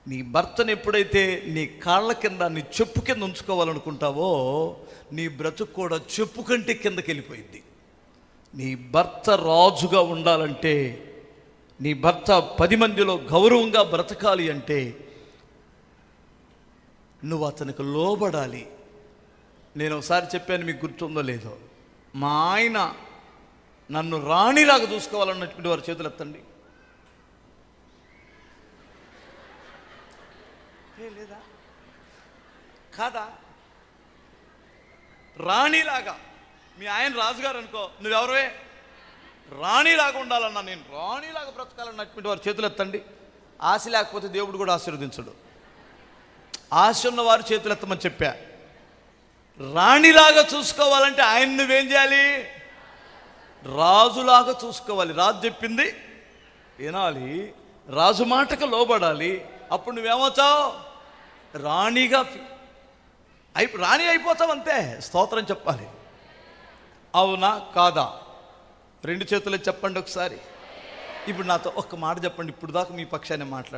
నీ భర్తను ఎప్పుడైతే నీ కాళ్ళ కింద, నీ చెప్పు కింద ఉంచుకోవాలనుకుంటావో, నీ బ్రతుకు కూడా చెప్పు కంటే కిందకి వెళ్ళిపోయింది. నీ భర్త రాజుగా ఉండాలంటే, నీ భర్త 10 మందిలో గౌరవంగా బ్రతకాలి అంటే నువ్వు అతనికి లోబడాలి. నేను ఒకసారి చెప్పాను, మీకు గుర్తుందో లేదో, మా ఆయన నన్ను రాణిలాగా చూసుకోవాలన్నటువంటి వారి చేతులు ఎత్తండి. లేదా కాదా? రాణిలాగా. మీ ఆయన రాజుగారు అనుకో, నువ్వెవరవే? రాణిలాగా ఉండాలన్నా, నేను రాణిలాగా బ్రతకాలన్నటువంటి వారి చేతులు ఎత్తండి. ఆశ లేకపోతే దేవుడు కూడా ఆశీర్వదించడు. ఆశ ఉన్నవారు చేతులు ఎత్తమని చెప్పా. రాణిలాగా చూసుకోవాలంటే ఆయన నువ్వేం చేయాలి? రాజులాగా చూసుకోవాలి. రాజు చెప్పింది వినాలి, రాజు మాటకు లోబడాలి. అప్పుడు నువ్వేమవుతావు? రాణిగా రాణి అయిపోతావు, అంతే. స్తోత్రం చెప్పాలి. అవునా కాదా? 2 చేతులు చెప్పండి ఒకసారి. ఇప్పుడు నాతో ఒక్క మాట చెప్పండి. ఇప్పుడు దాకా మీ పక్షాన్ని మాట్లాడు.